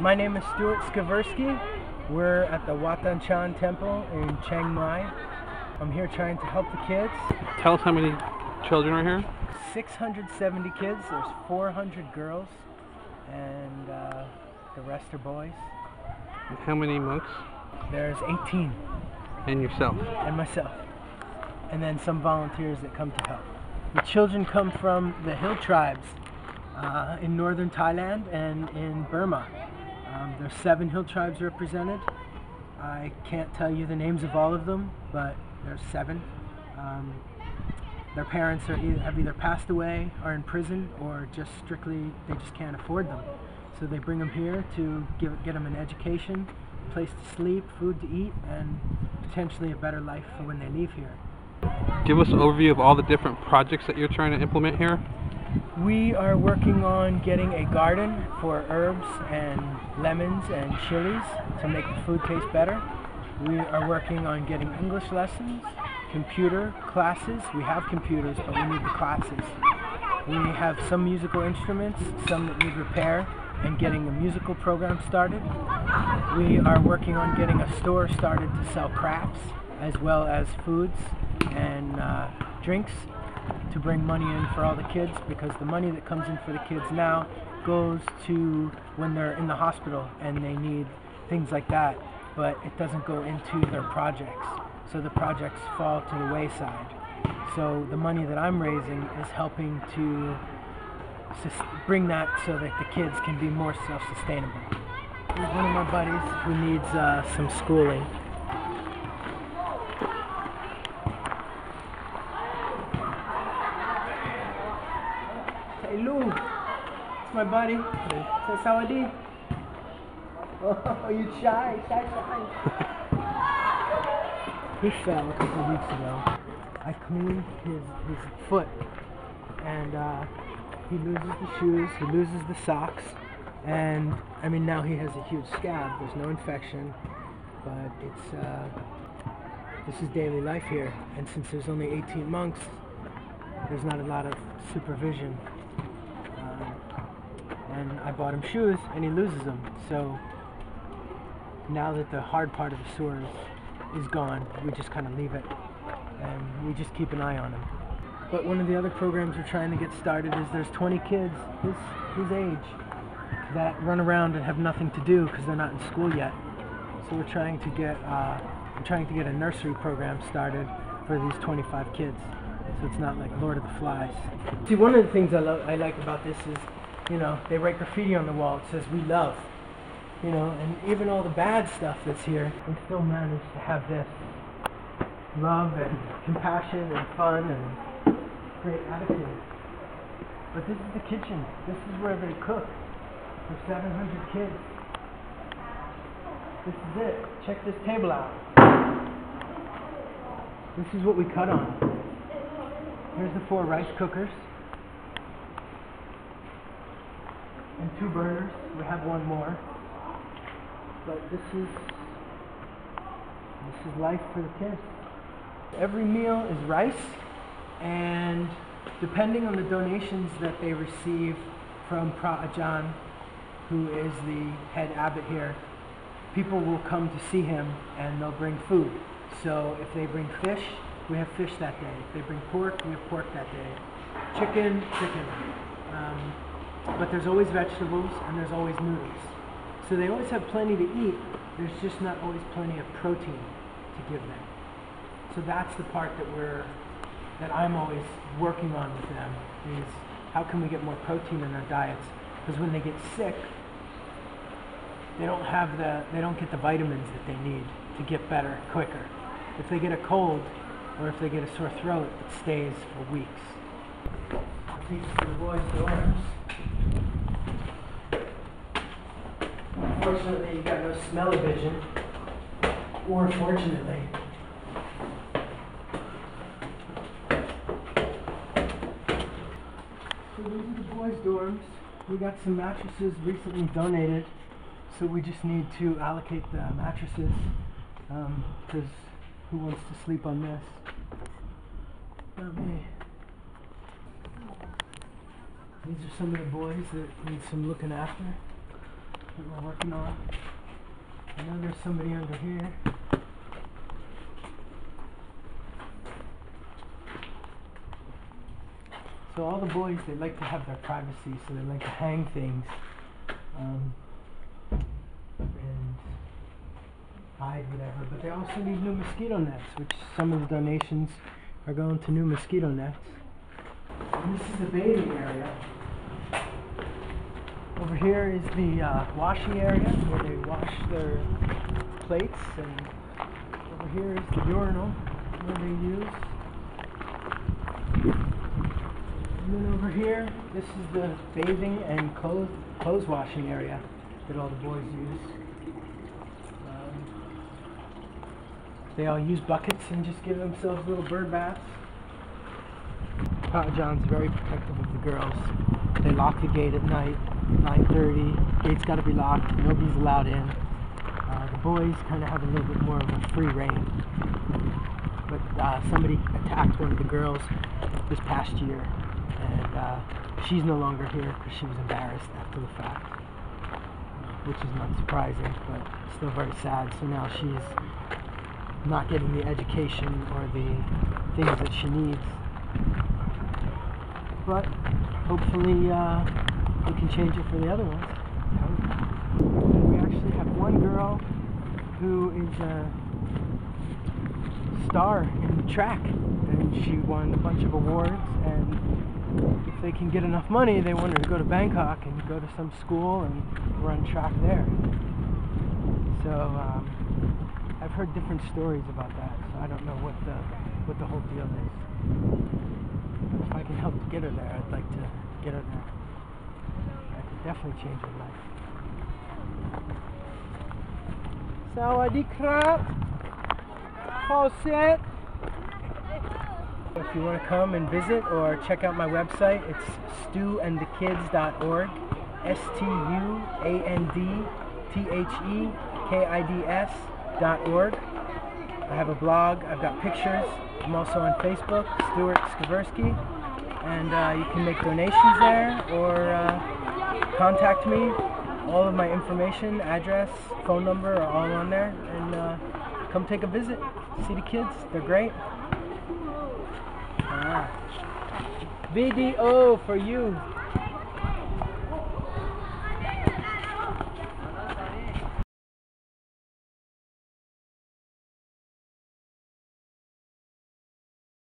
My name is Stuart Skaversky. We're at the Wat Don Chan temple in Chiang Mai. I'm here trying to help the kids. Tell us how many children are here. 670 kids. There's 400 girls, and the rest are boys. And how many monks? There's 18. And yourself? And myself. And then some volunteers that come to help. The children come from the hill tribes in northern Thailand and in Burma. There's 7 hill tribes represented. I can't tell you the names of all of them, but there's 7. Their parents have either passed away, are in prison, or just strictly they just can't afford them. So they bring them here to get them an education, a place to sleep, food to eat, and potentially a better life for when they leave here. Give us an overview of all the different projects that you're trying to implement here. We are working on getting a garden for herbs and lemons and chilies to make the food taste better. We are working on getting English lessons, computer classes. We have computers, but we need the classes. We have some musical instruments, some that need repair, and getting a musical program started. We are working on getting a store started to sell crafts, as well as foods and drinks, to bring money in for all the kids, because the money that comes in for the kids now goes to when they're in the hospital and they need things like that, but it doesn't go into their projects. So the projects fall to the wayside. So the money that I'm raising is helping to bring that so that the kids can be more self-sustainable. Here's one of my buddies who needs some schooling. Hey Lou, it's my buddy. Say sawadee. Oh, you shy. He fell a couple of weeks ago. I cleaned his foot, and he loses the shoes, he loses the socks, and I mean now he has a huge scab. There's no infection, but this is daily life here, and since there's only 18 monks, there's not a lot of supervision. And I bought him shoes, and he loses them. So now that the hard part of the sore is gone, we just kind of leave it, and we just keep an eye on him. But one of the other programs we're trying to get started is there's 20 kids his age that run around and have nothing to do because they're not in school yet. So we're trying to get a nursery program started for these 25 kids. So it's not like Lord of the Flies. See, one of the things I like about this is, you know, they write graffiti on the wall. It says, "We love." You know, and even all the bad stuff that's here, we still manage to have this love and compassion and fun and great attitude. But this is the kitchen. This is where they cook for 700 kids. This is it. Check this table out. This is what we cut on. Here's the 4 rice cookers and 2 burners. We have 1 more. But this is life for the kids. Every meal is rice, and depending on the donations that they receive from Ajahn, who is the head abbot here, people will come to see him and they'll bring food. So if they bring fish, we have fish that day. If they bring pork, we have pork that day. Chicken. But there's always vegetables and there's always noodles. So they always have plenty to eat, there's just not always plenty of protein to give them. So that's the part that I'm always working on with them, is how can we get more protein in their diets? Because when they get sick, they don't get the vitamins that they need to get better quicker. If they get a cold or if they get a sore throat, it stays for weeks. These are the boys' dorms. Unfortunately, you got no smell-o-vision, or fortunately. So these are the boys' dorms. We got some mattresses recently donated, so we just need to allocate the mattresses, because who wants to sleep on this? Not me. These are some of the boys that need some looking after. that we're working on. I know there's somebody under here. So all the boys, they like to have their privacy, so they like to hang things and hide whatever. But they also need new mosquito nets, which some of the donations are going to new mosquito nets. And this is the bathing area. Over here is the washing area where they wash their plates, and over here is the urinal where they use. And then over here, this is the bathing and clothes washing area that all the boys use. They all use buckets and just give themselves little bird baths. Papa John's very protective of the girls. They lock the gate at night, 9:30. Gate's got to be locked. Nobody's allowed in. The boys kind of have a little bit more of a free reign. But somebody attacked one of the girls this past year, and she's no longer here because she was embarrassed after the fact, which is not surprising, but still very sad. So now she's not getting the education or the things that she needs. But hopefully we can change it for the other ones. We actually have one girl who is a star in track, and she won a bunch of awards, and if they can get enough money, they want her to go to Bangkok and go to some school and run track there. So I've heard different stories about that, so I don't know what the whole deal is. But if I can help to get her there, I'd like to get her there. I could definitely change her life. Sawadee krap. All set. If you want to come and visit or check out my website, it's stuandthekids.org. stuandthekids.org. I have a blog, I've got pictures. I'm also on Facebook, Stuart Skaversky, and you can make donations there or contact me. All of my information, address, phone number are all on there, and come take a visit. See the kids, they're great. Video for you.